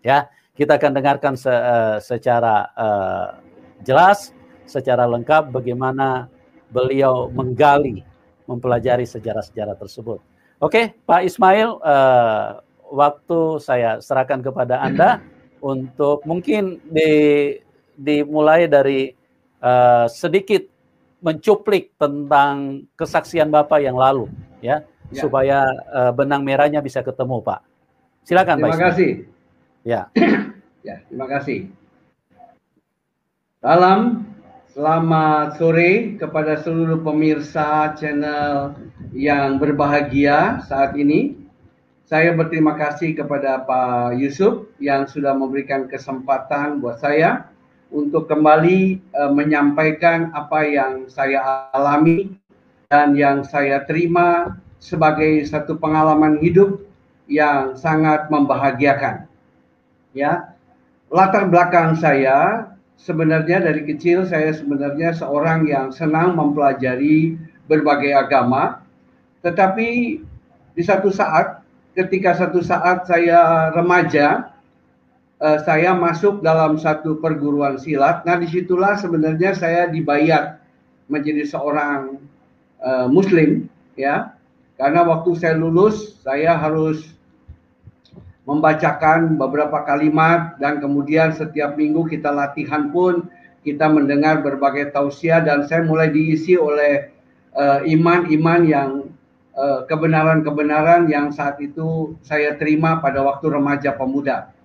Ya, kita akan dengarkan secara jelas, secara lengkap bagaimana beliau menggali, mempelajari sejarah-sejarah tersebut. Oke, Pak Ismail, waktu saya serahkan kepada Anda untuk mungkin dimulai dari sedikit mencuplik tentang kesaksian Bapak yang lalu, ya, supaya benang merahnya bisa ketemu, Pak. Silakan, Pak Ismail. Terima kasih. Ya. Ya, terima kasih. Salam, selamat sore kepada seluruh pemirsa channel yang berbahagia saat ini. Saya berterima kasih kepada Pak Yusuf yang sudah memberikan kesempatan buat saya untuk kembali menyampaikan apa yang saya alami dan yang saya terima sebagai satu pengalaman hidup yang sangat membahagiakan. Ya, latar belakang saya sebenarnya dari kecil saya sebenarnya seorang yang senang mempelajari berbagai agama, tetapi di satu saat, ketika satu saat saya remaja, saya masuk dalam satu perguruan silat. Nah, disitulah sebenarnya saya dibayar menjadi seorang Muslim, ya, karena waktu saya lulus saya harus membacakan beberapa kalimat dan kemudian setiap minggu kita latihan pun kita mendengar berbagai tausiah dan saya mulai diisi oleh iman-iman yang kebenaran-kebenaran yang saat itu saya terima pada waktu remaja pemuda.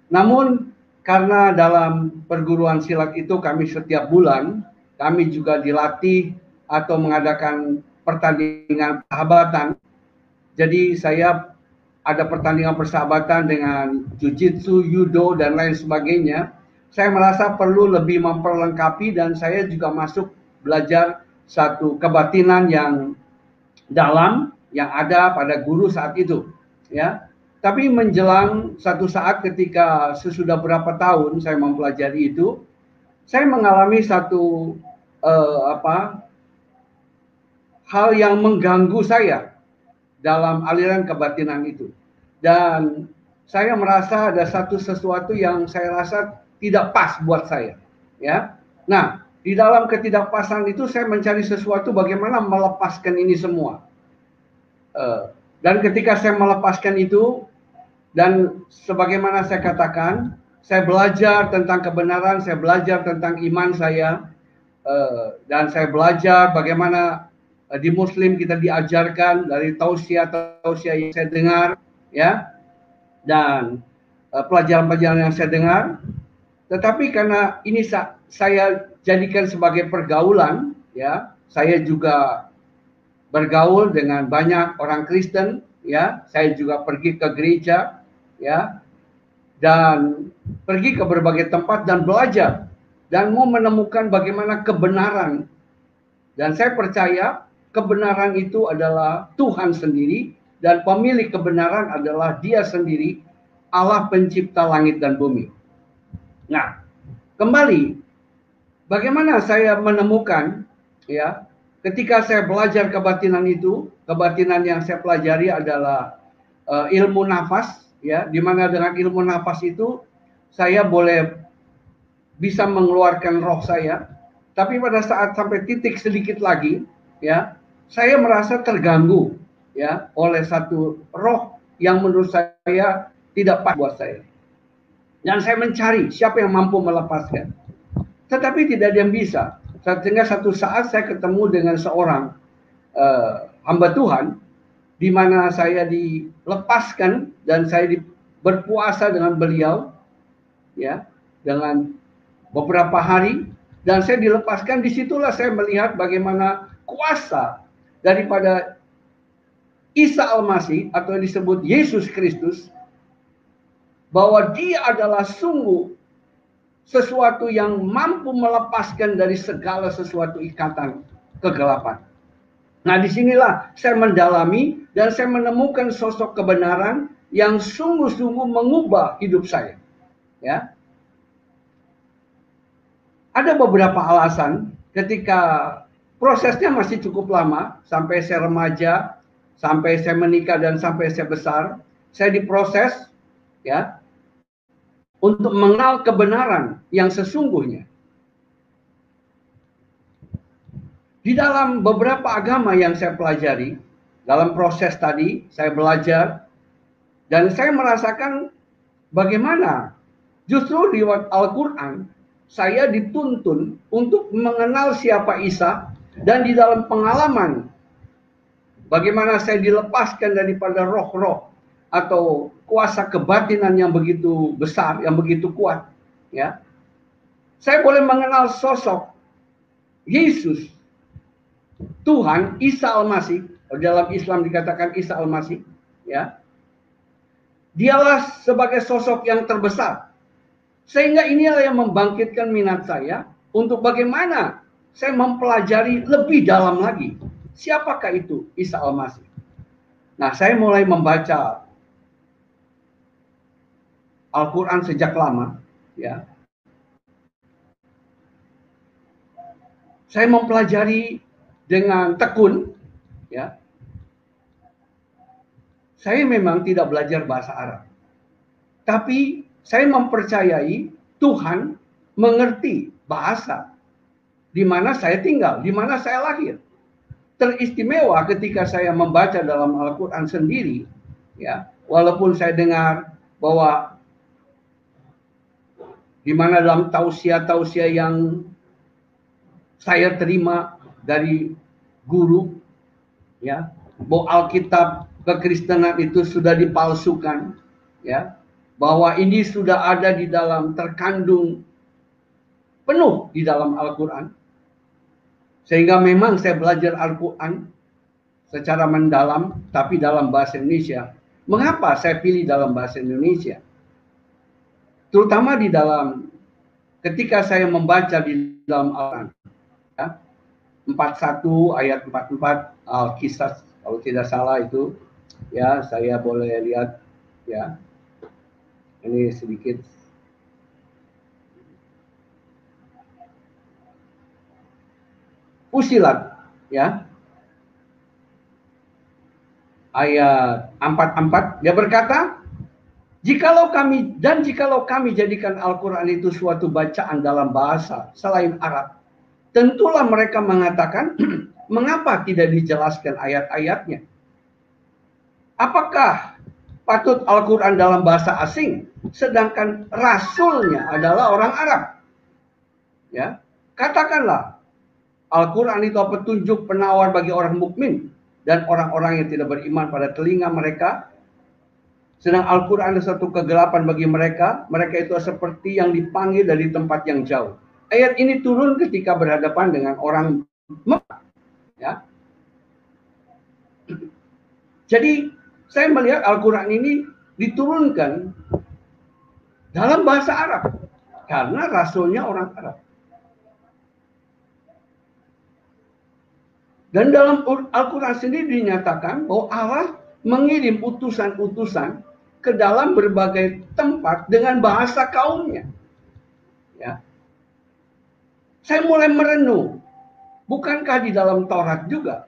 Namun karena dalam perguruan silat itu kami setiap bulan kami juga dilatih atau mengadakan pertandingan persahabatan. Jadi saya ada pertandingan persahabatan dengan jiu-jitsu, judo, dan lain sebagainya. Saya merasa perlu lebih memperlengkapi dan saya juga masuk belajar satu kebatinan yang dalam yang ada pada guru saat itu. Ya, tapi menjelang satu saat ketika sesudah berapa tahun saya mempelajari itu, saya mengalami satu hal yang mengganggu saya dalam aliran kebatinan itu. Dan saya merasa ada sesuatu yang saya rasa tidak pas buat saya. Ya, nah di dalam ketidakpasan itu saya mencari sesuatu bagaimana melepaskan ini semua. Dan ketika saya melepaskan itu, dan sebagaimana saya katakan, saya belajar tentang kebenaran, saya belajar tentang iman saya, dan saya belajar bagaimana di Muslim kita diajarkan dari tausiah-tausiah yang saya dengar, ya, dan pelajaran-pelajaran yang saya dengar. Tetapi karena ini saya jadikan sebagai pergaulan, ya, saya juga bergaul dengan banyak orang Kristen, ya, saya juga pergi ke gereja, ya, dan pergi ke berbagai tempat dan belajar dan mau menemukan bagaimana kebenaran. Dan saya percaya kebenaran itu adalah Tuhan sendiri dan pemilik kebenaran adalah Dia sendiri, Allah pencipta langit dan bumi. Nah, kembali bagaimana saya menemukan, ya, ketika saya belajar kebatinan itu, kebatinan yang saya pelajari adalah ilmu nafas, ya, di mana dengan ilmu nafas itu saya boleh bisa mengeluarkan roh saya, tapi pada saat sampai titik sedikit lagi, ya, saya merasa terganggu, ya, oleh satu roh yang menurut saya tidak pas buat saya. Dan saya mencari siapa yang mampu melepaskan. Tetapi tidak ada yang bisa. Sehingga satu saat saya ketemu dengan seorang hamba Tuhan, di mana saya dilepaskan dan saya berpuasa dengan beliau, ya, dengan beberapa hari, dan saya dilepaskan. Disitulah saya melihat bagaimana kuasa daripada Isa Al-Masih atau yang disebut Yesus Kristus, bahwa Dia adalah sungguh sesuatu yang mampu melepaskan dari segala sesuatu ikatan kegelapan. Nah, disinilah saya mendalami dan saya menemukan sosok kebenaran yang sungguh-sungguh mengubah hidup saya. Ya, ada beberapa alasan ketika prosesnya masih cukup lama, sampai saya remaja, sampai saya menikah dan sampai saya besar, saya diproses, ya. untuk mengenal kebenaran yang sesungguhnya. Di dalam beberapa agama yang saya pelajari, dalam proses tadi saya belajar, dan saya merasakan bagaimana justru di Al-Quran saya dituntun untuk mengenal siapa Isa, dan di dalam pengalaman bagaimana saya dilepaskan daripada roh-roh atau kuasa kebatinan yang begitu besar, yang begitu kuat, ya. Saya boleh mengenal sosok Yesus, Tuhan, Isa Al-Masih. Dalam Islam dikatakan Isa Al-Masih, ya. Dialah sebagai sosok yang terbesar. Sehingga inilah yang membangkitkan minat saya untuk bagaimana saya mempelajari lebih dalam lagi. Siapakah itu Isa Al-Masih? Nah, saya mulai membaca Al-Quran sejak lama, ya. Saya mempelajari dengan tekun, ya. Saya memang tidak belajar bahasa Arab, tapi saya mempercayai Tuhan mengerti bahasa di mana saya tinggal, di mana saya lahir. Teristimewa ketika saya membaca dalam Al-Quran sendiri, ya, walaupun saya dengar bahwa di mana dalam tausiah-tausiah yang saya terima dari guru, ya, bahwa Alkitab kekristenan itu sudah dipalsukan, ya, bahwa ini sudah ada di dalam, terkandung penuh di dalam Al-Quran. Sehingga memang saya belajar Al-Quran secara mendalam, tapi dalam bahasa Indonesia. Mengapa saya pilih dalam bahasa Indonesia? Terutama di dalam, ketika saya membaca di dalam Al-Quran, ya, 41 ayat 44 Al-Kisah, kalau tidak salah itu, ya, saya boleh lihat, ya, ini sedikit. Fusilat, ya, ayat 44, dia berkata, jikalau kami jadikan Al-Quran itu suatu bacaan dalam bahasa selain Arab, tentulah mereka mengatakan, mengapa tidak dijelaskan ayat-ayatnya? Apakah patut Al-Quran dalam bahasa asing, sedangkan rasulnya adalah orang Arab? Ya, katakanlah Al-Quran itu petunjuk penawar bagi orang mukmin dan orang-orang yang tidak beriman pada telinga mereka. Sedang Al-Quran adalah satu kegelapan bagi mereka. Mereka itu seperti yang dipanggil dari tempat yang jauh. Ayat ini turun ketika berhadapan dengan orang Mekah, ya. Jadi saya melihat Al-Quran ini diturunkan dalam bahasa Arab karena rasulnya orang Arab. Dan dalam Al-Quran sendiri dinyatakan bahwa Allah mengirim utusan-utusan ke dalam berbagai tempat dengan bahasa kaumnya. Ya. Saya mulai merenung, bukankah di dalam Taurat juga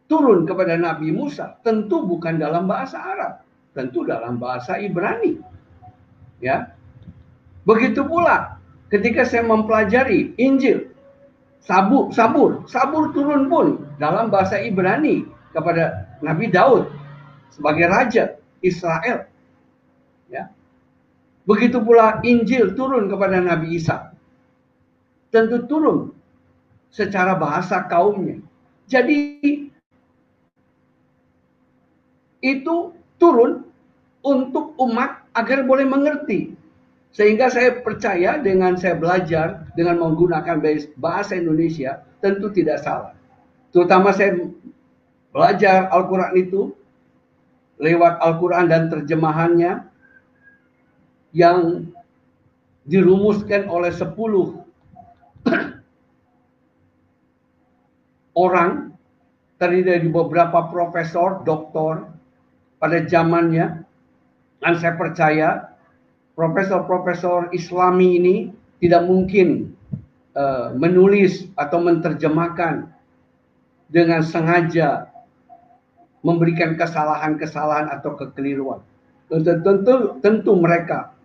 turun kepada Nabi Musa? Tentu bukan dalam bahasa Arab, tentu dalam bahasa Ibrani. Ya. Begitu pula ketika saya mempelajari Injil, Sabur turun pun dalam bahasa Ibrani kepada Nabi Daud sebagai raja Israel. Ya. Begitu pula Injil turun kepada Nabi Isa. Tentu turun secara bahasa kaumnya. Jadi itu turun untuk umat agar boleh mengerti. Sehingga saya percaya dengan saya belajar dengan menggunakan bahasa Indonesia tentu tidak salah. Terutama saya belajar Al-Quran itu lewat Al-Quran dan terjemahannya yang dirumuskan oleh 10 orang, terdiri dari beberapa profesor, doktor pada zamannya. Dan saya percaya profesor-profesor Islami ini tidak mungkin menulis atau menerjemahkan dengan sengaja memberikan kesalahan-kesalahan atau kekeliruan. Tentu mereka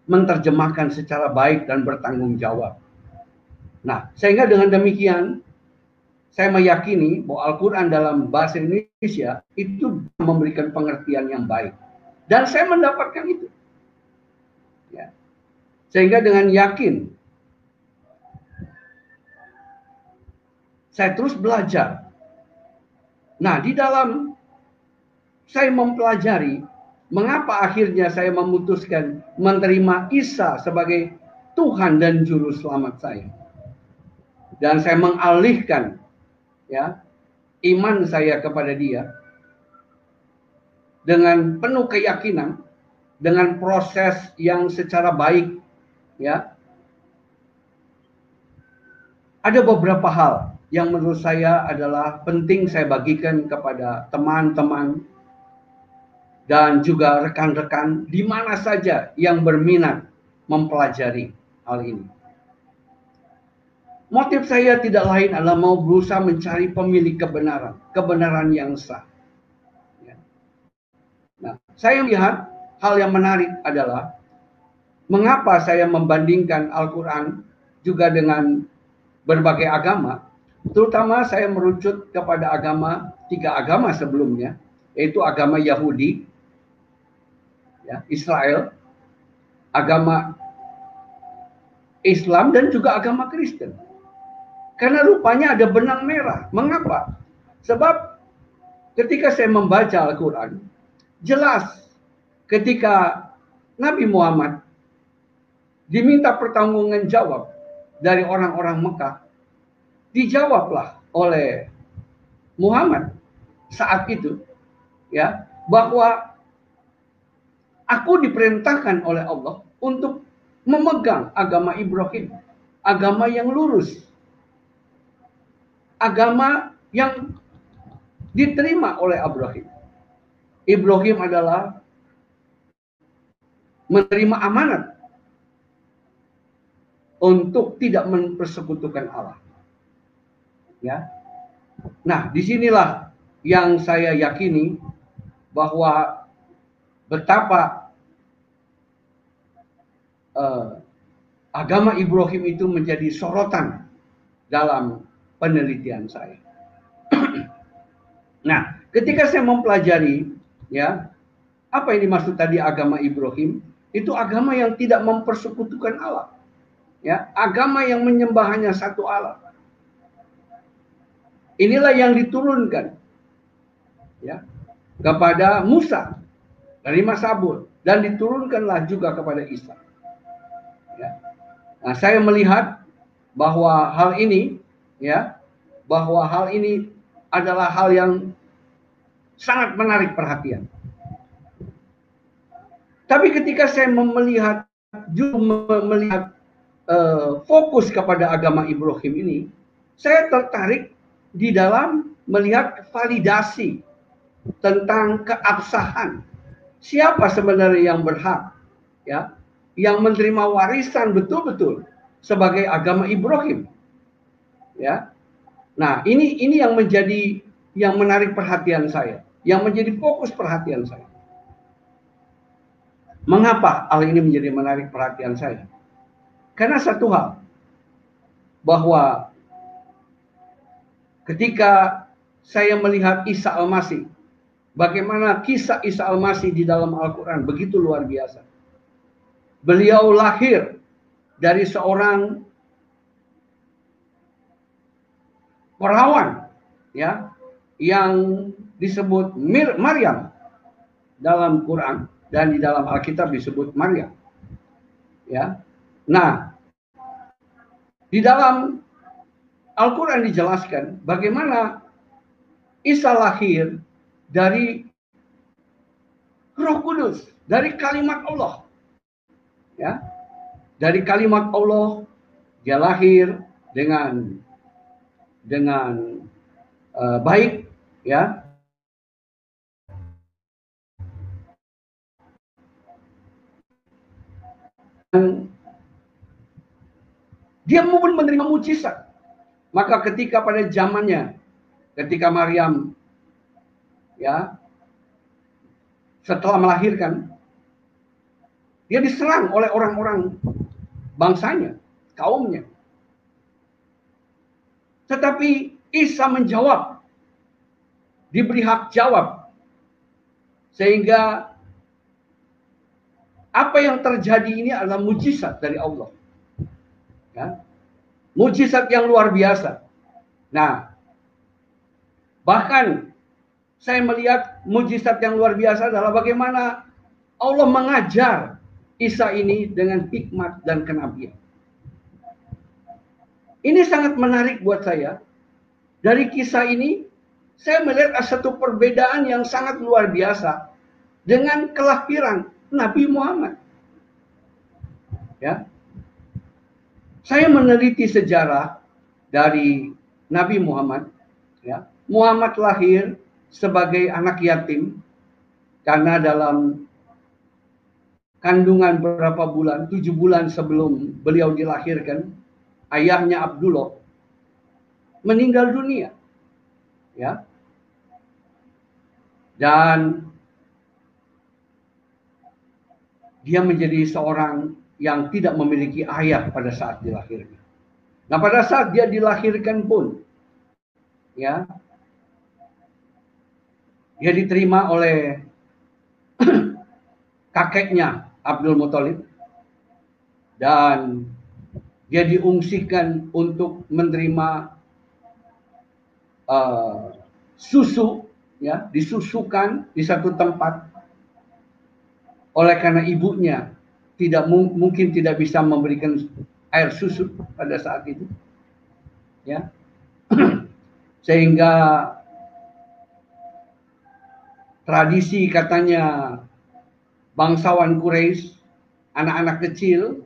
menerjemahkan secara baik dan bertanggung jawab. Nah, sehingga dengan demikian saya meyakini bahwa Al-Quran dalam bahasa Indonesia itu memberikan pengertian yang baik. Dan saya mendapatkan itu. Ya. Sehingga dengan yakin saya terus belajar. Nah, di dalam saya mempelajari, mengapa akhirnya saya memutuskan menerima Isa sebagai Tuhan dan Juru Selamat saya. Dan saya mengalihkan ya iman saya kepada Dia dengan penuh keyakinan, dengan proses yang secara baik, ya. Ada beberapa hal yang menurut saya adalah penting saya bagikan kepada teman-teman dan juga rekan-rekan di mana saja yang berminat mempelajari hal ini. Motif saya tidak lain adalah mau berusaha mencari pemilik kebenaran, kebenaran yang sah. Nah, saya melihat hal yang menarik adalah mengapa saya membandingkan Al-Quran juga dengan berbagai agama, terutama saya merucut kepada tiga agama sebelumnya, yaitu agama Yahudi, ya, Israel, agama Islam, dan juga agama Kristen. Karena rupanya ada benang merah. Mengapa? Sebab ketika saya membaca Al-Quran, jelas ketika Nabi Muhammad diminta pertanggungan jawab dari orang-orang Mekah, dijawablah oleh Muhammad saat itu, ya, bahwa aku diperintahkan oleh Allah untuk memegang agama Ibrahim, agama yang lurus, agama yang diterima oleh Ibrahim. Ibrahim adalah menerima amanat untuk tidak mempersekutukan Allah. Ya. Nah, disinilah yang saya yakini bahwa betapa agama Ibrahim itu menjadi sorotan dalam penelitian saya. Nah, ketika saya mempelajari, ya, apa yang dimaksud tadi agama Ibrahim? Itu agama yang tidak mempersekutukan Allah. Ya, agama yang menyembah hanya satu Allah. Inilah yang diturunkan, ya, kepada Musa dari Masabur, dan diturunkanlah juga kepada Isa. Ya. Nah, saya melihat bahwa hal ini, ya, bahwa hal ini adalah hal yang sangat menarik perhatian. Tapi ketika saya melihat fokus kepada agama Ibrahim ini, saya tertarik di dalam melihat validasi tentang keabsahan. Siapa sebenarnya yang berhak, ya, yang menerima warisan betul-betul sebagai agama Ibrahim, ya. Nah, ini yang menjadi yang menarik perhatian saya, yang menjadi fokus perhatian saya. Mengapa hal ini menjadi menarik perhatian saya? Karena satu hal, bahwa ketika saya melihat Isa Al-Masih, bagaimana kisah Isa Al-Masih di dalam Al-Quran begitu luar biasa. Beliau lahir dari seorang perawan, ya, yang disebut Maryam dalam Quran, dan di dalam Alkitab disebut Maryam. Ya. Nah, di dalam Al-Quran dijelaskan bagaimana Isa lahir dari Roh Kudus, dari kalimat Allah. Ya. Dari kalimat Allah dia lahir dengan baik, ya. Dan dia pun menerima mujizat. Maka ketika pada zamannya, ketika Maryam, ya, setelah melahirkan, Dia diserang oleh orang-orang bangsanya, kaumnya. Tetapi Isa menjawab, diberi hak jawab. Sehingga apa yang terjadi ini adalah mujizat dari Allah. Ya. Mujizat yang luar biasa. Nah, bahkan saya melihat mujizat yang luar biasa adalah bagaimana Allah mengajar Isa ini dengan hikmat dan kenabian. Ini sangat menarik buat saya. Dari kisah ini, saya melihat satu perbedaan yang sangat luar biasa dengan kelahiran Nabi Muhammad. Ya. Saya meneliti sejarah dari Nabi Muhammad. Ya. Muhammad lahir sebagai anak yatim karena dalam kandungan berapa bulan, 7 bulan sebelum beliau dilahirkan, ayahnya Abdullah meninggal dunia. Ya. Dan dia menjadi seorang yang tidak memiliki ayah pada saat dilahirkan. Nah, pada saat dia dilahirkan pun, ya, dia diterima oleh kakeknya Abdul Muthalib dan dia diungsikan untuk menerima susu, ya, disusukan di satu tempat oleh karena ibunya mungkin tidak bisa memberikan air susu pada saat itu, ya. Sehingga tradisi katanya bangsawan Quraisy, anak-anak kecil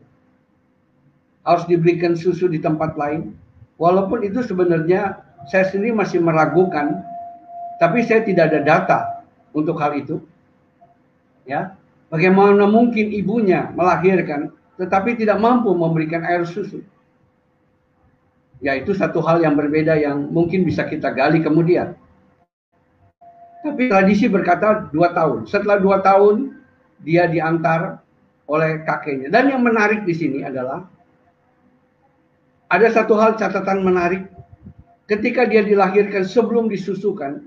harus diberikan susu di tempat lain. Walaupun itu sebenarnya saya sendiri masih meragukan, tapi saya tidak ada data untuk hal itu. Ya, bagaimana mungkin ibunya melahirkan tetapi tidak mampu memberikan air susu? Ya, itu satu hal yang berbeda yang mungkin bisa kita gali kemudian. Tapi tradisi berkata 2 tahun. Setelah 2 tahun dia diantar oleh kakeknya. Dan yang menarik di sini adalah ada satu hal catatan menarik. Ketika dia dilahirkan sebelum disusukan,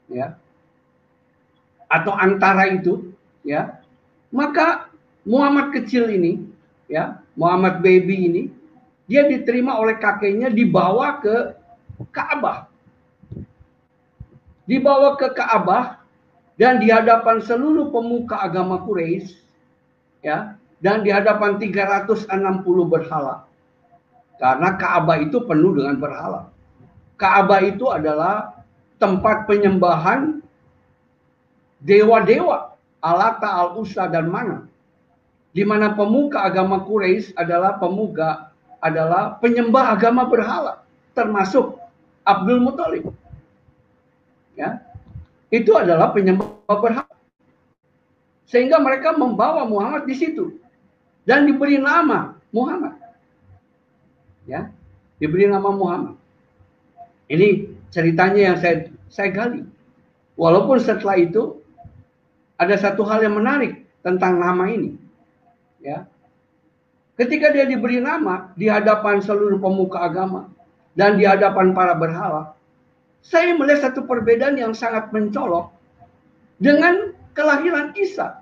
ya, atau antara itu, ya, maka Muhammad kecil ini, ya, Muhammad baby ini, dia diterima oleh kakeknya, dibawa ke Ka'bah. Dibawa ke Ka'bah dan di hadapan seluruh pemuka agama Quraisy, ya, dan di hadapan 360 berhala. Karena Ka'bah itu penuh dengan berhala. Ka'bah itu adalah tempat penyembahan dewa-dewa, Alata, Al-Uzza, dan Manat. Di mana pemuka agama Quraisy adalah penyembah agama berhala, termasuk Abdul Muthalib. Ya, itu adalah penyembah berhala. Sehingga mereka membawa Muhammad di situ dan diberi nama Muhammad. Ya, diberi nama Muhammad. Ini ceritanya yang saya gali. Walaupun setelah itu ada satu hal yang menarik tentang nama ini. Ya. Ketika dia diberi nama di hadapan seluruh pemuka agama dan di hadapan para berhala, saya melihat satu perbedaan yang sangat mencolok dengan kelahiran Isa.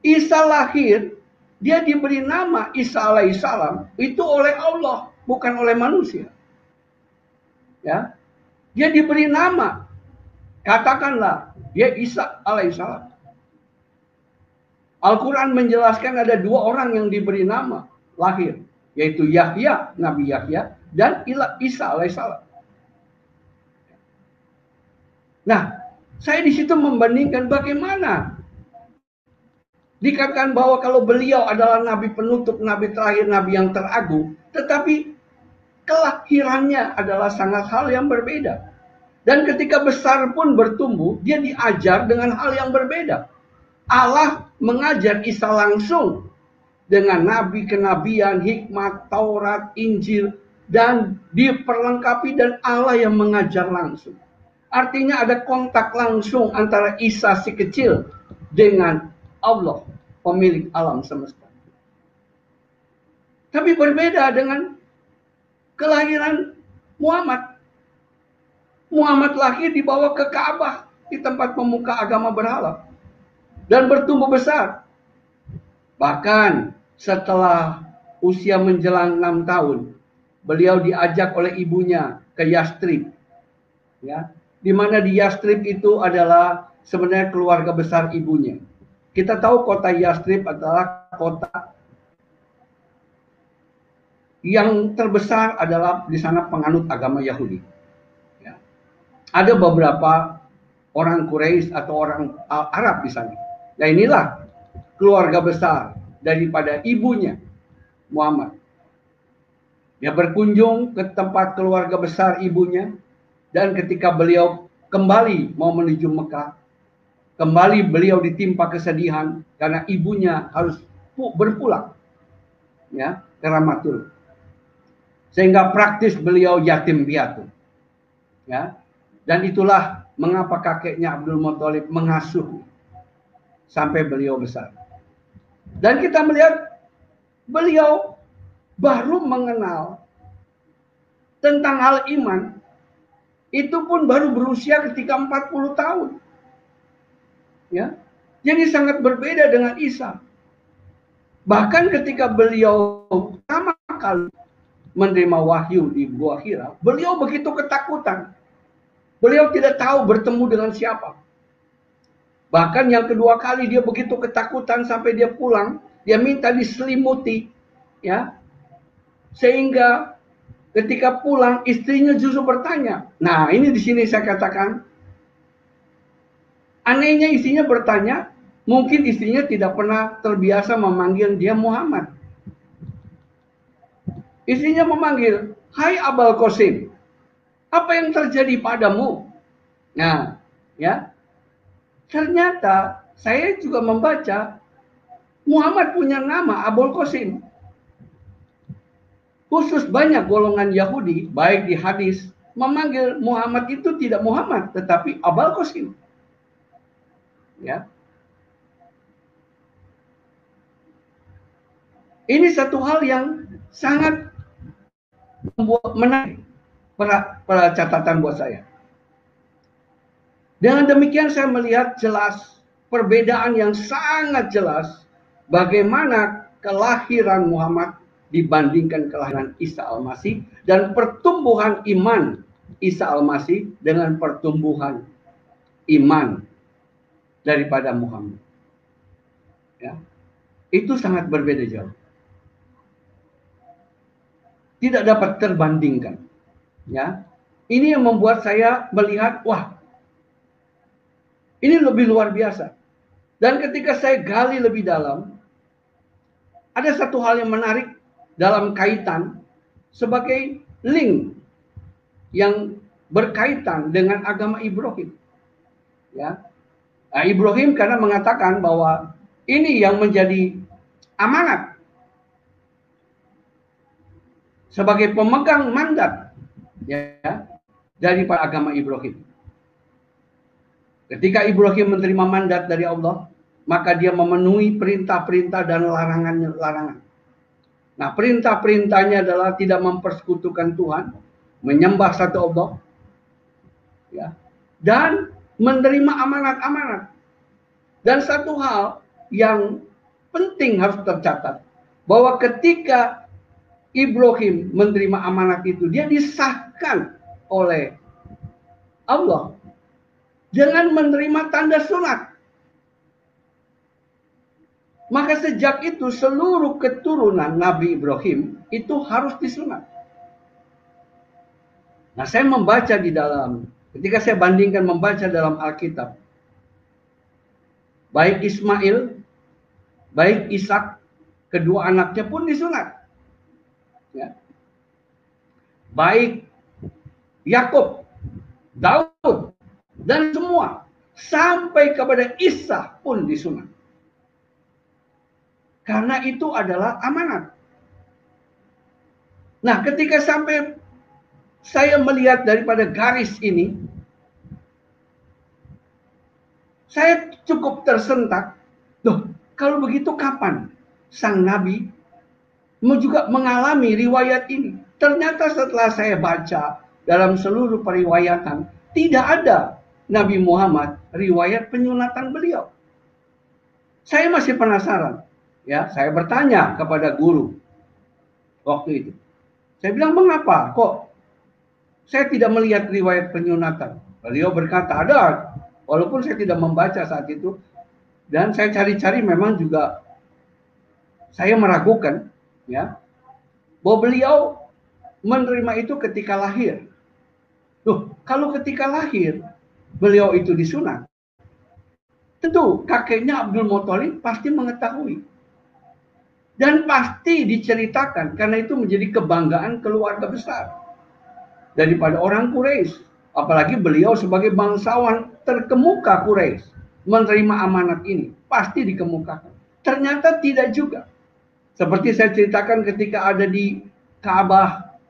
Isa lahir, dia diberi nama Isa alaihissalam itu oleh Allah, bukan oleh manusia. Ya, dia diberi nama, katakanlah dia Isa alaihissalam. Al-Quran menjelaskan ada 2 orang yang diberi nama lahir, yaitu Yahya, Nabi Yahya, dan Isa alaihissalam. Nah, saya di situ membandingkan bagaimana dikatakan bahwa kalau beliau adalah nabi penutup, nabi terakhir, nabi yang teragung, tetapi kelahirannya adalah sangat hal yang berbeda. Dan ketika besar pun bertumbuh, dia diajar dengan hal yang berbeda. Allah mengajar Isa langsung dengan nabi, kenabian, hikmat, Taurat, Injil, dan diperlengkapi dan Allah yang mengajar langsung. Artinya ada kontak langsung antara Isa si kecil dengan Allah. pemilik alam semesta. Tapi berbeda dengan kelahiran Muhammad. Muhammad lahir dibawa ke Ka'bah, di tempat pemuka agama berhala, dan bertumbuh besar. Bahkan setelah usia menjelang 6 tahun, beliau diajak oleh ibunya ke Yastrib, ya, di mana di Yastrib itu adalah sebenarnya keluarga besar ibunya. Kita tahu kota Yastrib adalah kota yang terbesar adalah di sana penganut agama Yahudi. Ya. Ada beberapa orang Quraisy atau orang Arab di sana. Nah, inilah keluarga besar daripada ibunya Muhammad. Dia berkunjung ke tempat keluarga besar ibunya, dan ketika beliau kembali mau menuju Mekah, kembali beliau ditimpa kesedihan karena ibunya harus berpulang, ya, ke Ramatul. Sehingga praktis beliau yatim piatu, ya. Dan itulah mengapa kakeknya Abdul Muthalib mengasuh sampai beliau besar. Dan kita melihat beliau baru mengenal tentang hal iman itu pun baru berusia ketika 40 tahun. Ya. Jadi sangat berbeda dengan Isa. Bahkan ketika beliau pertama kali menerima wahyu di Gua Hira, beliau begitu ketakutan. Beliau tidak tahu bertemu dengan siapa. Bahkan yang kedua kali dia begitu ketakutan sampai dia pulang, dia minta diselimuti, ya. Sehingga ketika pulang istrinya justru bertanya. Nah, ini di sini saya katakan anehnya, istrinya bertanya, mungkin istrinya tidak pernah terbiasa memanggil dia Muhammad. Istrinya memanggil, "Hai Abul Qasim, apa yang terjadi padamu?" Nah, ya. Ternyata saya juga membaca Muhammad punya nama Abul Qasim. Khusus banyak golongan Yahudi, baik di hadis, memanggil Muhammad itu tidak Muhammad, tetapi Abul Qasim. Ya. Ini satu hal yang sangat menarik pada catatan buat saya. Dengan demikian saya melihat jelas perbedaan yang sangat jelas bagaimana kelahiran Muhammad dibandingkan kelahiran Isa Al-Masih dan pertumbuhan iman Isa Al-Masih dengan pertumbuhan iman daripada Muhammad. Ya. Itu sangat berbeda jauh. Tidak dapat terbandingkan. Ya. Ini yang membuat saya melihat, wah, ini lebih luar biasa. Dan ketika saya gali lebih dalam, ada satu hal yang menarik dalam kaitan sebagai link yang berkaitan dengan agama Ibrahim. Ya. Nah, Ibrahim karena mengatakan bahwa ini yang menjadi amanat sebagai pemegang mandat, ya, daripada agama Ibrahim. Ketika Ibrahim menerima mandat dari Allah, maka dia memenuhi perintah-perintah dan larangan-larangan. Nah, perintah-perintahnya adalah tidak mempersekutukan Tuhan, menyembah satu Allah, ya, dan menerima amanat-amanat. Dan satu hal yang penting harus tercatat, bahwa ketika Ibrahim menerima amanat itu, dia disahkan oleh Allah dengan menerima tanda sunat. Maka sejak itu seluruh keturunan Nabi Ibrahim itu harus disunat. Nah, saya membaca di dalam, ketika saya bandingkan membaca dalam Alkitab, baik Ismail, baik Ishak, kedua anaknya pun disunat. Ya. Baik Yakub, Daud, dan semua sampai kepada Isa pun disunat. Karena itu adalah amanat. Nah, ketika sampai saya melihat daripada garis ini, saya cukup tersentak. Loh, Kalau begitu kapan sang nabi juga mengalami riwayat ini? Ternyata setelah saya baca dalam seluruh periwayatan, tidak ada Nabi Muhammad riwayat penyunatan beliau. Saya masih penasaran. Ya, saya bertanya kepada guru waktu itu. Saya bilang, mengapa kok saya tidak melihat riwayat penyunatan? Beliau berkata, ada. Walaupun saya tidak membaca saat itu, dan saya cari-cari memang juga saya meragukan, ya, bahwa beliau menerima itu ketika lahir. Loh, kalau ketika lahir beliau itu disunat, tentu kakeknya Abdul Muthalib pasti mengetahui. Dan pasti diceritakan, karena itu menjadi kebanggaan keluarga besar daripada orang Quraisy. Apalagi beliau sebagai bangsawan terkemuka Quraisy menerima amanat ini, pasti dikemukakan. Ternyata tidak juga. Seperti saya ceritakan ketika ada di Ka'bah,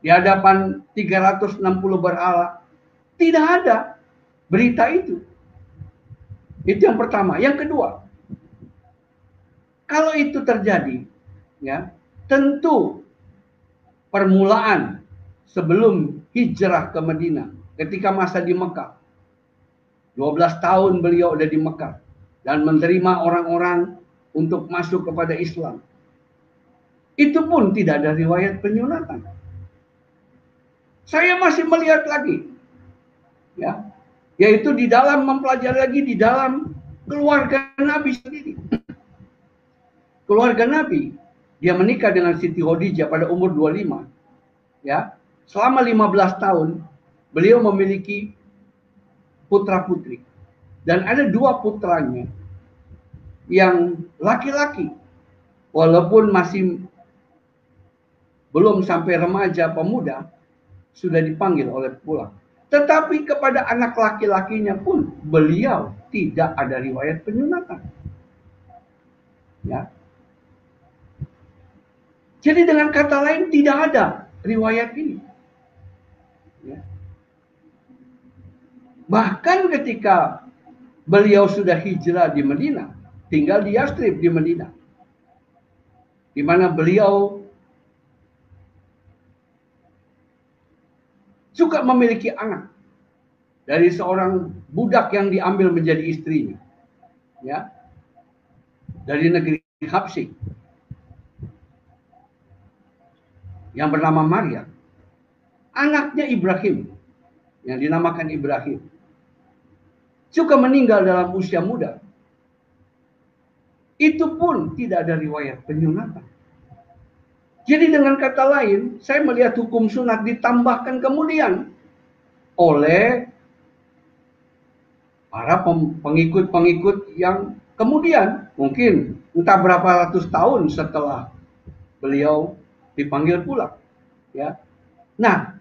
di hadapan 360 berhala, tidak ada berita itu. Itu yang pertama. Yang kedua, kalau itu terjadi, ya, tentu permulaan sebelum hijrah ke Madinah, ketika masa di Mekah, 12 tahun beliau ada di Mekah dan menerima orang-orang untuk masuk kepada Islam. Itu pun tidak ada riwayat penyunatan. Saya masih melihat lagi, ya, yaitu di dalam mempelajari lagi di dalam keluarga Nabi sendiri. Keluarga Nabi, dia menikah dengan Siti Khadijah pada umur 25. Ya, selama 15 tahun beliau memiliki putra-putri. Dan ada 2 putranya yang laki-laki. Walaupun masih belum sampai remaja pemuda, sudah dipanggil oleh pulang. Tetapi kepada anak laki-lakinya pun beliau tidak ada riwayat penyunatan. Ya. Jadi dengan kata lain tidak ada riwayat ini. Ya. Bahkan ketika beliau sudah hijrah di Madinah, tinggal di Yathrib di Madinah, di mana beliau juga memiliki anak dari seorang budak yang diambil menjadi istrinya, ya, dari negeri Habsyi, yang bernama Maryam. Anaknya Ibrahim, yang dinamakan Ibrahim, juga meninggal dalam usia muda. Itu pun tidak ada riwayat penyunatan. Jadi dengan kata lain, saya melihat hukum sunat ditambahkan kemudian oleh para pengikut-pengikut yang kemudian, mungkin entah berapa ratus tahun setelah beliau dipanggil pulang. Ya. Nah,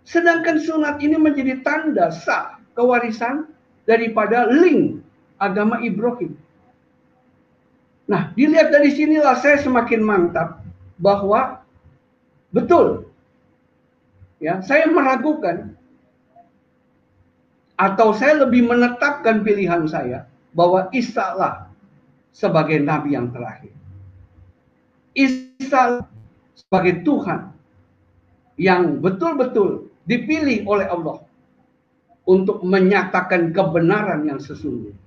sedangkan sunat ini menjadi tanda sah kewarisan daripada link agama Ibrahim. Nah, dilihat dari sinilah saya semakin mantap bahwa betul, ya, saya meragukan atau saya lebih menetapkan pilihan saya bahwa Isa lah sebagai nabi yang terakhir. Isa sebagai Tuhan yang betul-betul dipilih oleh Allah untuk menyatakan kebenaran yang sesungguhnya.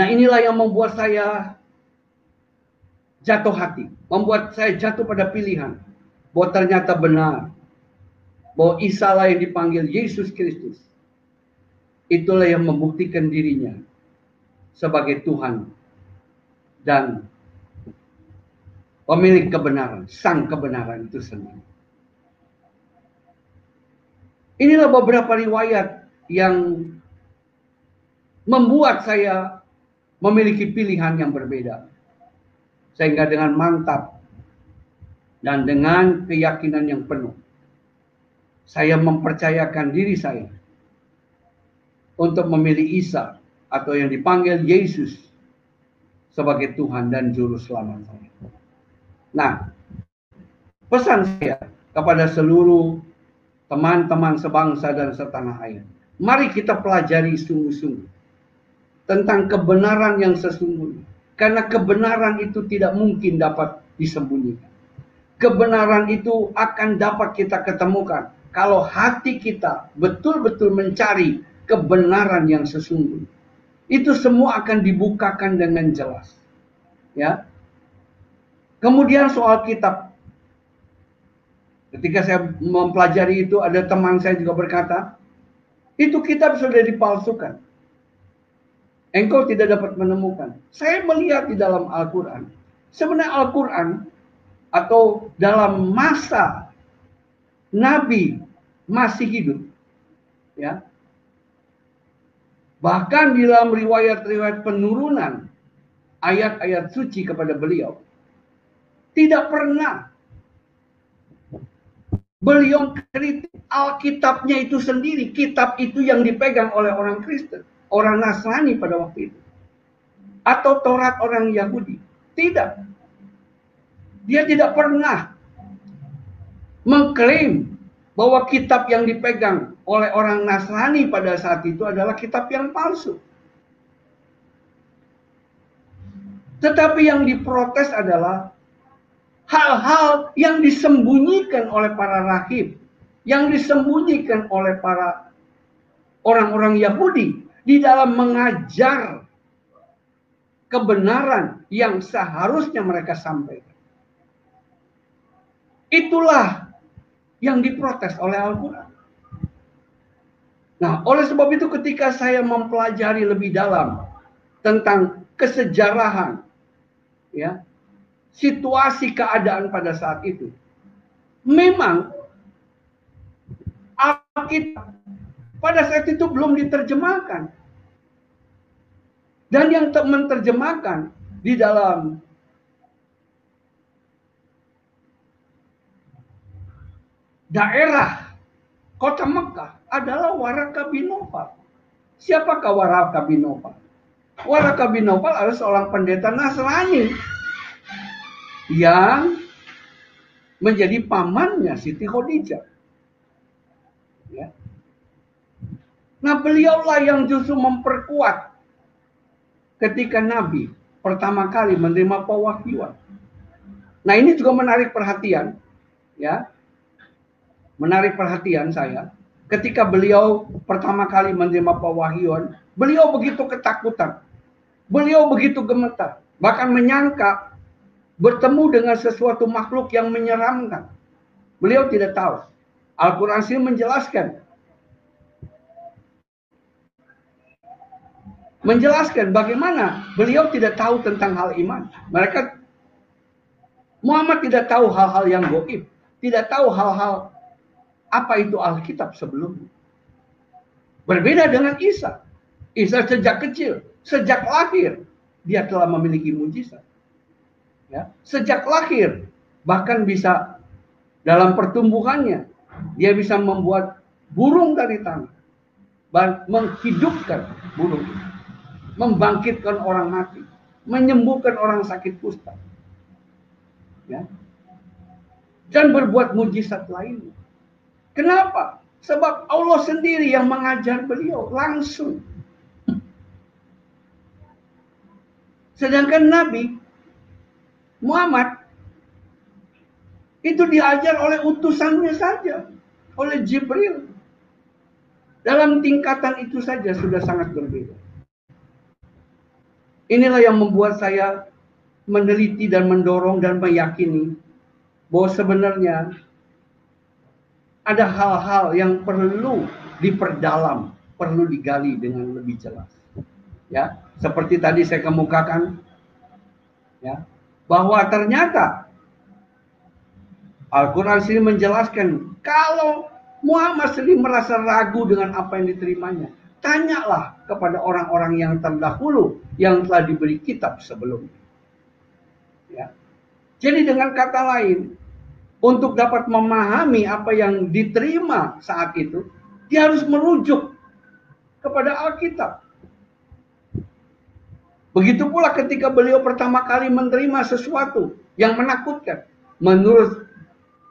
Nah, inilah yang membuat saya jatuh hati, membuat saya jatuh pada pilihan bahwa ternyata benar bahwa Isa lah yang dipanggil Yesus Kristus. Itulah yang membuktikan dirinya sebagai Tuhan dan pemilik kebenaran, sang kebenaran itu sendiri. Inilah beberapa riwayat yang membuat saya memiliki pilihan yang berbeda. Sehingga dengan mantap dan dengan keyakinan yang penuh, saya mempercayakan diri saya untuk memilih Isa atau yang dipanggil Yesus sebagai Tuhan dan Juru Selamat saya. Nah, pesan saya kepada seluruh teman-teman sebangsa dan setanah air, mari kita pelajari sungguh-sungguh tentang kebenaran yang sesungguhnya. Karena kebenaran itu tidak mungkin dapat disembunyikan. Kebenaran itu akan dapat kita ketemukan kalau hati kita betul-betul mencari kebenaran yang sesungguhnya. Itu semua akan dibukakan dengan jelas. Ya. Kemudian soal kitab. Ketika saya mempelajari itu, ada teman saya juga berkata, itu kitab sudah dipalsukan. Engkau tidak dapat menemukan. Saya melihat di dalam Al-Quran. Sebenarnya Al-Quran atau dalam masa Nabi masih hidup, ya. Bahkan di dalam riwayat-riwayat penurunan ayat-ayat suci kepada beliau, tidak pernah beliau kritik Alkitabnya itu sendiri, kitab itu yang dipegang oleh orang Kristen, orang Nasrani pada waktu itu, atau Taurat orang Yahudi. Tidak. Dia tidak pernah mengklaim bahwa kitab yang dipegang oleh orang Nasrani pada saat itu adalah kitab yang palsu. Tetapi yang diprotes adalah hal-hal yang disembunyikan oleh para rahib, yang disembunyikan oleh para orang-orang Yahudi di dalam mengajar kebenaran yang seharusnya mereka sampaikan. Itulah yang diprotes oleh Al-Quran. Nah, oleh sebab itu ketika saya mempelajari lebih dalam tentang kesejarahan, ya, situasi keadaan pada saat itu, memang Alkitab pada saat itu belum diterjemahkan. Dan yang menerjemahkan di dalam daerah kota Mekah adalah Waraka bin Nawfal. Siapakah Waraka bin Nawfal? Waraka bin Nawfal adalah seorang pendeta Nasrani yang menjadi pamannya Siti Khadijah. Ya. Nah, beliaulah yang justru memperkuat ketika Nabi pertama kali menerima pewahyuan. Nah, ini juga menarik perhatian, ya. Menarik perhatian saya. Ketika beliau pertama kali menerima pewahyuan, beliau begitu ketakutan. Beliau begitu gemetar. Bahkan menyangka bertemu dengan sesuatu makhluk yang menyeramkan. Beliau tidak tahu. Al-Quran sini menjelaskan. Menjelaskan bagaimana beliau tidak tahu tentang hal iman. Muhammad tidak tahu hal-hal yang gaib. Tidak tahu hal-hal apa itu Alkitab sebelumnya. Berbeda dengan Isa. Isa sejak kecil, sejak lahir, dia telah memiliki mujizat. Ya, sejak lahir, bahkan bisa dalam pertumbuhannya, dia bisa membuat burung dari tanah, menghidupkan burung, membangkitkan orang mati, menyembuhkan orang sakit kusta, ya, dan berbuat mujizat lainnya. Kenapa? Sebab Allah sendiri yang mengajar beliau langsung. Sedangkan Nabi Muhammad itu diajar oleh utusannya saja, oleh Jibril. Dalam tingkatan itu saja sudah sangat berbeda. Inilah yang membuat saya meneliti dan mendorong dan meyakini bahwa sebenarnya ada hal-hal yang perlu diperdalam, perlu digali dengan lebih jelas. Ya, seperti tadi saya kemukakan, ya, bahwa ternyata Al-Quran sini menjelaskan kalau Muhammad sendiri merasa ragu dengan apa yang diterimanya, tanyalah kepada orang-orang yang terdahulu yang telah diberi kitab sebelumnya. Ya. Jadi dengan kata lain, untuk dapat memahami apa yang diterima saat itu, dia harus merujuk kepada Alkitab. Begitu pula ketika beliau pertama kali menerima sesuatu yang menakutkan. Menurut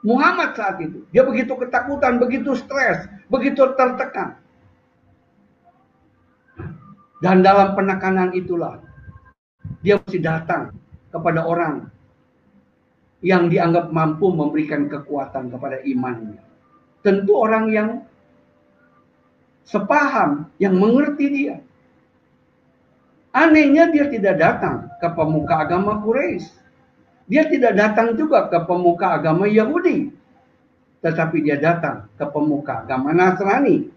Muhammad saat itu, dia begitu ketakutan, begitu stres, begitu tertekan. Dan dalam penekanan itulah dia mesti datang kepada orang yang dianggap mampu memberikan kekuatan kepada imannya. Tentu orang yang sepaham, yang mengerti dia. Anehnya dia tidak datang ke pemuka agama Quraisy. Dia tidak datang juga ke pemuka agama Yahudi. Tetapi dia datang ke pemuka agama Nasrani,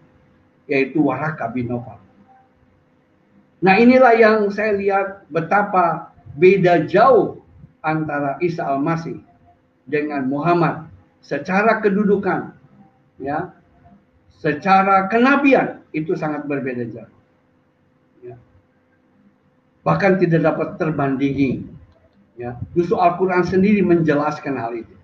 yaitu Waraka bin Nawfal. Nah, inilah yang saya lihat betapa beda jauh antara Isa Al-Masih dengan Muhammad secara kedudukan, ya, secara kenabian itu sangat berbeda jauh. Ya. Bahkan tidak dapat terbandingi. Ya. Justru Al-Quran sendiri menjelaskan hal itu.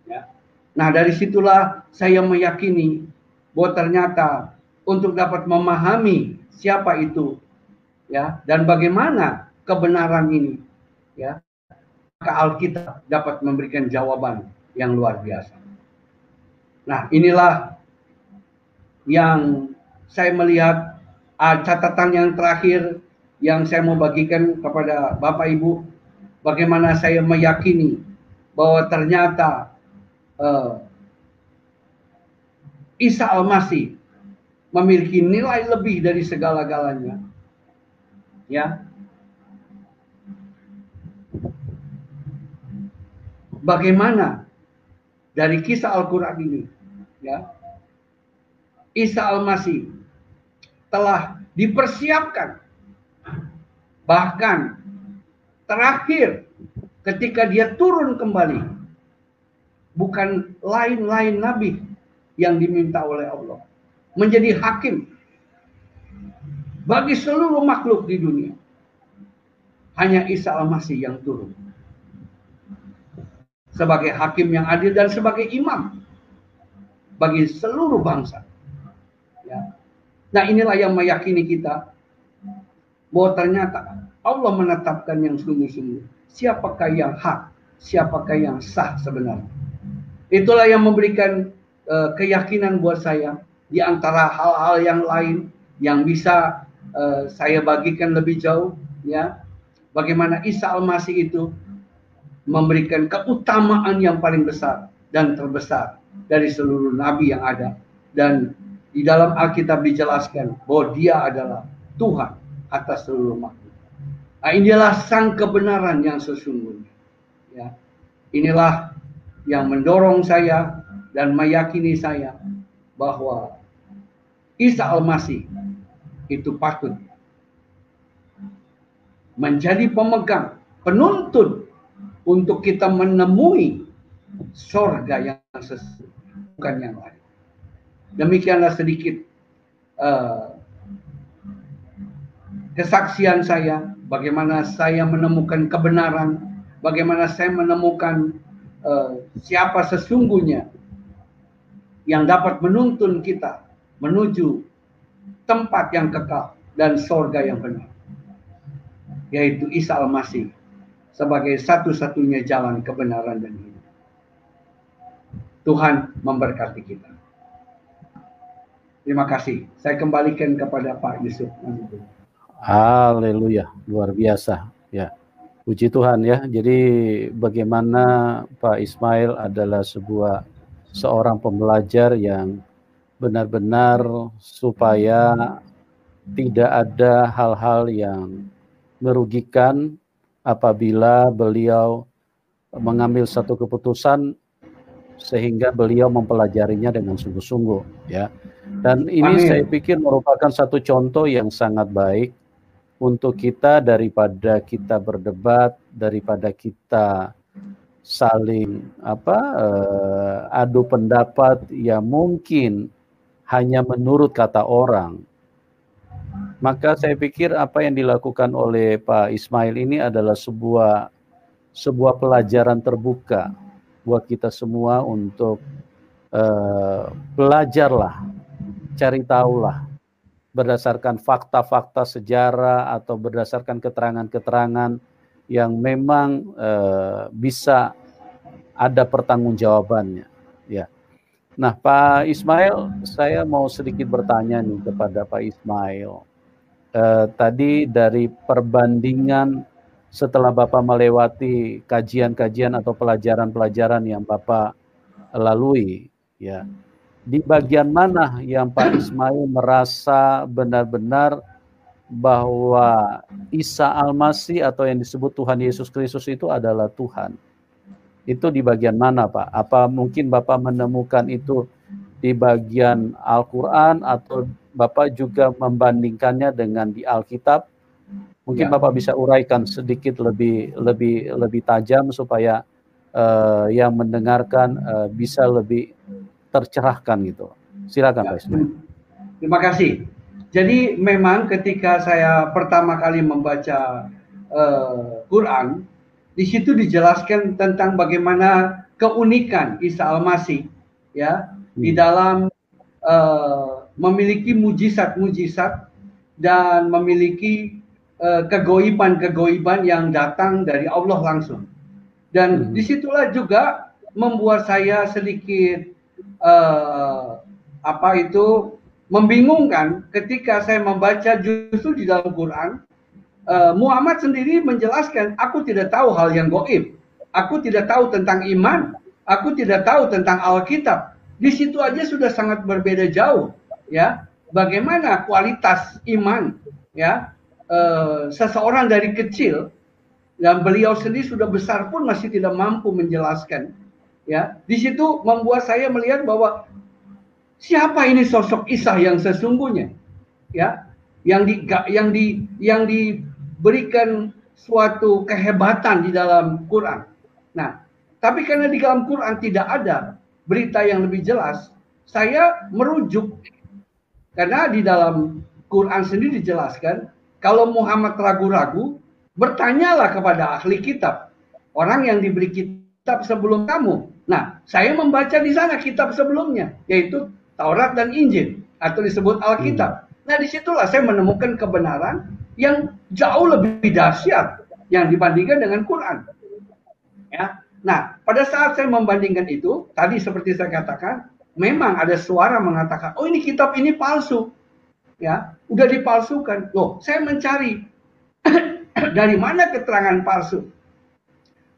Ya. Nah, dari situlah saya meyakini bahwa ternyata untuk dapat memahami siapa itu, ya, dan bagaimana kebenaran ini, ya, maka Alkitab dapat memberikan jawaban yang luar biasa. Nah, inilah yang saya melihat catatan yang terakhir yang saya mau bagikan kepada Bapak Ibu, bagaimana saya meyakini bahwa ternyata Isa Al-Masih memiliki nilai lebih dari segala-galanya. Ya. Bagaimana dari kisah Al-Quran ini, ya, Isa Al-Masih telah dipersiapkan, bahkan terakhir ketika dia turun kembali, bukan lain-lain nabi yang diminta oleh Allah menjadi hakim bagi seluruh makhluk di dunia. Hanya Isa Al-Masih yang turun sebagai hakim yang adil dan sebagai imam bagi seluruh bangsa. Ya. Nah, inilah yang meyakini kita bahwa ternyata Allah menetapkan yang sungguh-sungguh. Siapakah yang hak, siapakah yang sah sebenarnya. Itulah yang memberikan keyakinan buat saya di antara hal-hal yang lain yang bisa saya bagikan lebih jauh, ya. Bagaimana Isa Al-Masih itu memberikan keutamaan yang paling besar dan terbesar dari seluruh nabi yang ada. Dan di dalam Alkitab dijelaskan bahwa dia adalah Tuhan atas seluruh makhluk. Nah, inilah sang kebenaran yang sesungguhnya. Ya. Inilah yang mendorong saya dan meyakini saya bahwa Isa Al-Masih itu patut menjadi pemegang, penuntun untuk kita menemui sorga yang sesungguhnya, bukan yang lain. Demikianlah sedikit kesaksian saya, bagaimana saya menemukan kebenaran, bagaimana saya menemukan siapa sesungguhnya yang dapat menuntun kita menuju tempat yang kekal dan sorga yang benar, yaitu Isa Al-Masih sebagai satu-satunya jalan kebenaran dan hidup. Tuhan memberkati kita. Terima kasih. Saya kembalikan kepada Pak Yusuf. Haleluya, luar biasa. Ya, puji Tuhan ya. Jadi bagaimana Pak Ismail adalah seorang pembelajar yang benar-benar supaya tidak ada hal-hal yang merugikan apabila beliau mengambil satu keputusan sehingga beliau mempelajarinya dengan sungguh-sungguh, ya. Dan ini saya pikir merupakan satu contoh yang sangat baik untuk kita, daripada kita berdebat, daripada kita saling adu pendapat yang mungkin hanya menurut kata orang. Maka saya pikir apa yang dilakukan oleh Pak Ismail ini adalah sebuah pelajaran terbuka buat kita semua untuk belajarlah, cari tahulah berdasarkan fakta-fakta sejarah atau berdasarkan keterangan-keterangan yang memang bisa ada pertanggungjawabannya, ya. Nah, Pak Ismail, saya mau sedikit bertanya nih kepada Pak Ismail. tadi dari perbandingan setelah Bapak melewati kajian-kajian atau pelajaran-pelajaran yang Bapak lalui, ya, di bagian mana yang Pak Ismail merasa benar-benar bahwa Isa Al-Masih atau yang disebut Tuhan Yesus Kristus itu adalah Tuhan? Itu di bagian mana, Pak? Apa mungkin Bapak menemukan itu di bagian Al-Quran atau Bapak juga membandingkannya dengan di Alkitab? Mungkin Bapak bisa uraikan sedikit lebih tajam supaya yang mendengarkan bisa lebih tercerahkan gitu. Silakan Pak Ismail. Terima kasih. Jadi memang ketika saya pertama kali membaca Quran, di situ dijelaskan tentang bagaimana keunikan Isa Al-Masih, ya, di dalam memiliki mujizat-mujizat dan memiliki kegoiban-kegoiban yang datang dari Allah langsung. Dan disitulah juga membuat saya sedikit membingungkan ketika saya membaca justru di dalam Quran. Muhammad sendiri menjelaskan, aku tidak tahu hal yang gaib, aku tidak tahu tentang iman, aku tidak tahu tentang Alkitab. Di situ aja sudah sangat berbeda jauh, ya. Bagaimana kualitas iman, ya, seseorang dari kecil, dan beliau sendiri sudah besar pun masih tidak mampu menjelaskan, ya. Di situ membuat saya melihat bahwa siapa ini sosok Isa yang sesungguhnya, ya, yang diberikan suatu kehebatan di dalam Quran. Nah, tapi karena di dalam Quran tidak ada berita yang lebih jelas, saya merujuk, karena di dalam Quran sendiri dijelaskan, kalau Muhammad ragu-ragu, bertanyalah kepada ahli kitab, orang yang diberi kitab sebelum kamu. Nah, saya membaca di sana kitab sebelumnya, yaitu Taurat dan Injil, atau disebut Alkitab. Nah, disitulah saya menemukan kebenaran yang jauh lebih dahsyat yang dibandingkan dengan Quran. Ya. Nah, pada saat saya membandingkan itu, tadi seperti saya katakan, memang ada suara mengatakan, oh ini kitab ini palsu. Ya, udah dipalsukan. Loh, saya mencari dari mana keterangan palsu.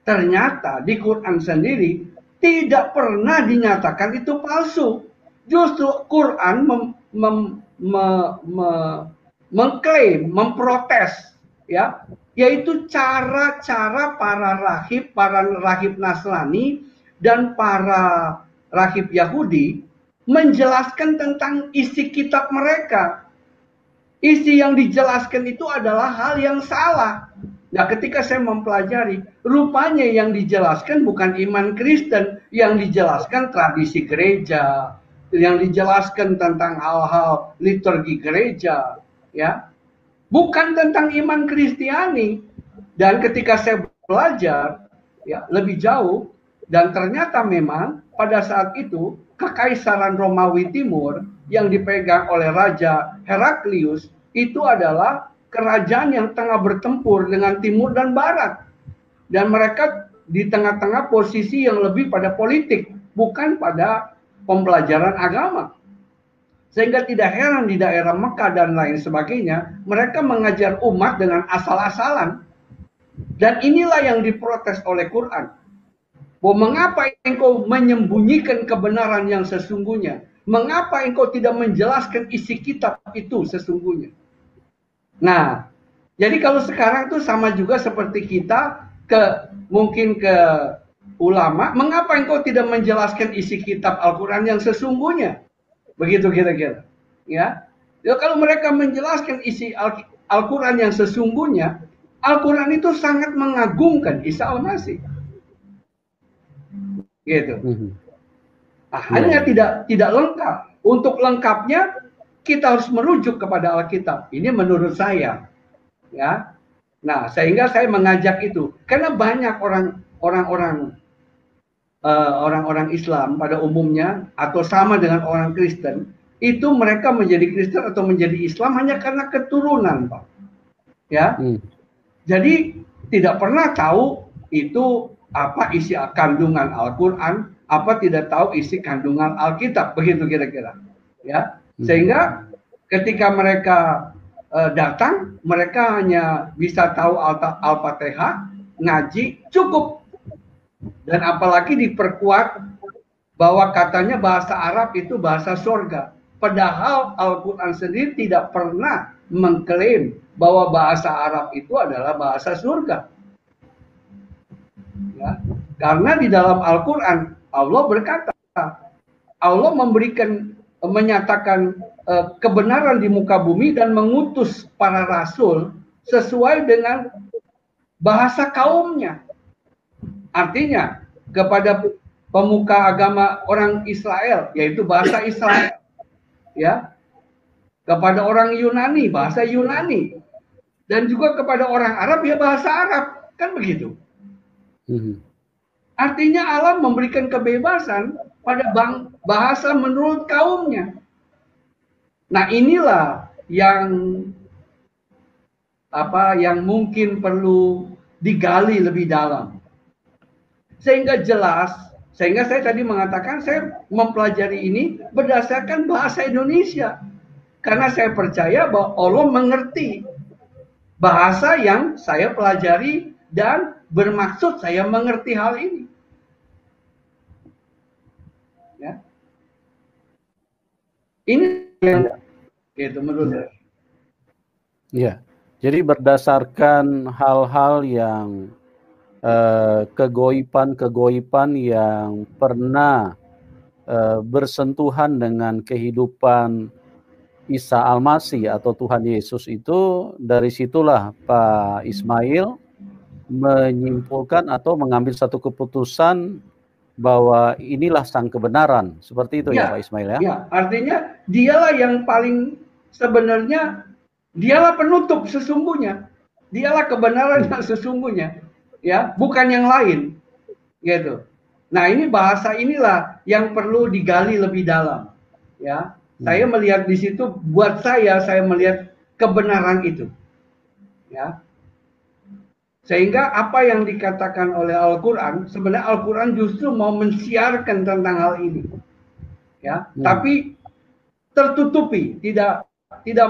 Ternyata di Quran sendiri tidak pernah dinyatakan itu palsu. Justru Quran mengklaim, memprotes, ya, yaitu cara-cara para rahib Nasrani dan para rahib Yahudi menjelaskan tentang isi kitab mereka. Isi yang dijelaskan itu adalah hal yang salah. Nah, ketika saya mempelajari, rupanya yang dijelaskan bukan iman Kristen, yang dijelaskan tradisi gereja, yang dijelaskan tentang hal-hal liturgi gereja, ya, bukan tentang iman Kristiani. Dan ketika saya belajar, ya, lebih jauh, dan ternyata memang pada saat itu Kekaisaran Romawi Timur yang dipegang oleh Raja Heraklius itu adalah kerajaan yang tengah bertempur dengan Timur dan Barat, dan mereka di tengah-tengah posisi yang lebih pada politik, bukan pada pembelajaran agama. Sehingga tidak heran di daerah Mekah dan lain sebagainya, mereka mengajar umat dengan asal-asalan. Dan inilah yang diprotes oleh Quran. Bahwa mengapa engkau menyembunyikan kebenaran yang sesungguhnya? Mengapa engkau tidak menjelaskan isi kitab itu sesungguhnya? Nah, jadi kalau sekarang itu sama juga seperti kita mungkin ke ulama, mengapa engkau tidak menjelaskan isi kitab Al-Quran yang sesungguhnya? Begitu kira-kira. Ya. Ya, kalau mereka menjelaskan isi Al-Quran yang sesungguhnya, Al-Quran itu sangat mengagungkan Isa Al-Masih. Gitu. Nah, hanya tidak lengkap. Untuk lengkapnya kita harus merujuk kepada Alkitab. Ini menurut saya, ya. Nah, sehingga saya mengajak itu karena banyak orang-orang Islam pada umumnya atau sama dengan orang Kristen, itu mereka menjadi Kristen atau menjadi Islam hanya karena keturunan, Pak. Ya. Jadi tidak pernah tahu itu apa isi kandungan Al-Quran, apa tidak tahu isi kandungan Alkitab, begitu kira-kira. Ya. Sehingga ketika mereka datang, mereka hanya bisa tahu Al-Fatihah, ngaji, cukup. Dan apalagi diperkuat bahwa katanya bahasa Arab itu bahasa surga. Padahal Al-Quran sendiri tidak pernah mengklaim bahwa bahasa Arab itu adalah bahasa surga. Ya. Karena di dalam Al-Quran Allah berkata, Allah menyatakan kebenaran di muka bumi dan mengutus para rasul sesuai dengan bahasa kaumnya. Artinya kepada pemuka agama orang Israel, yaitu bahasa Israel, ya, kepada orang Yunani bahasa Yunani, dan juga kepada orang Arab ya bahasa Arab, kan begitu. Artinya Allah memberikan kebebasan pada bahasa menurut kaumnya. Nah, inilah yang mungkin perlu digali lebih dalam. Sehingga saya tadi mengatakan saya mempelajari ini berdasarkan bahasa Indonesia. Karena saya percaya bahwa Allah mengerti bahasa yang saya pelajari dan bermaksud saya mengerti hal ini. Ya. Ini yang itu menurut saya. Ya, jadi berdasarkan hal-hal yang kegoiban yang pernah bersentuhan dengan kehidupan Isa Al-Masih atau Tuhan Yesus itu, dari situlah Pak Ismail menyimpulkan atau mengambil satu keputusan bahwa inilah sang kebenaran. Seperti itu ya Pak Ismail ya? Ya, artinya dialah yang paling sebenarnya, dialah penutup sesungguhnya. Dialah kebenaran yang sesungguhnya. Ya, bukan yang lain. Gitu. Nah, ini bahasa inilah yang perlu digali lebih dalam. Ya. Saya melihat di situ, buat saya melihat kebenaran itu. Ya. Sehingga apa yang dikatakan oleh Al-Quran, sebenarnya Al-Quran justru mau mensiarkan tentang hal ini. Ya, tapi tertutupi, tidak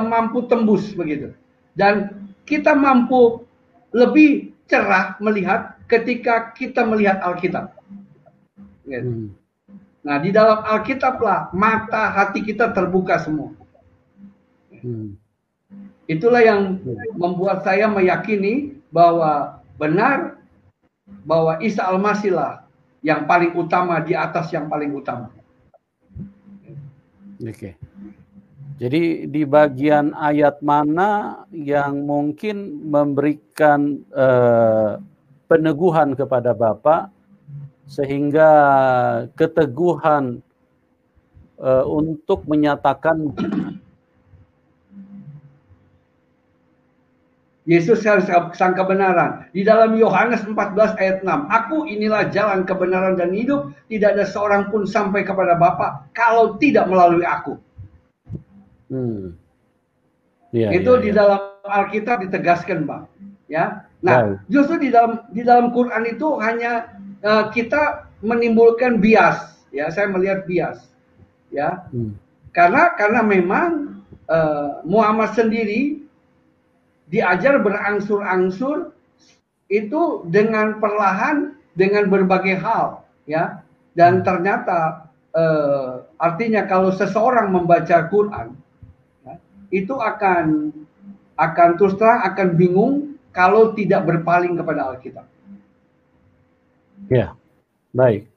mampu tembus begitu. Dan kita mampu lebih cerah melihat ketika kita melihat Alkitab. Gitu. Nah, di dalam Alkitablah mata hati kita terbuka semua. Itulah yang membuat saya meyakini bahwa benar bahwa Isa Al-Masih lah yang paling utama di atas yang paling utama. Oke. Jadi di bagian ayat mana yang mungkin memberikan peneguhan kepada Bapak sehingga keteguhan untuk menyatakan Yesus sang kebenaran. Di dalam Yohanes 14 ayat 6, aku inilah jalan kebenaran dan hidup, tidak ada seorang pun sampai kepada Bapa kalau tidak melalui aku. Itu di dalam Alkitab ditegaskan, Bang. Ya. Nah, justru di dalam Quran itu hanya kita menimbulkan bias, ya. Saya melihat bias, ya. Karena memang Muhammad sendiri diajar berangsur-angsur itu dengan perlahan dengan berbagai hal, ya. Dan ternyata artinya kalau seseorang membaca Quran, ya, itu akan terus terang akan bingung kalau tidak berpaling kepada Alkitab. Ya, baik.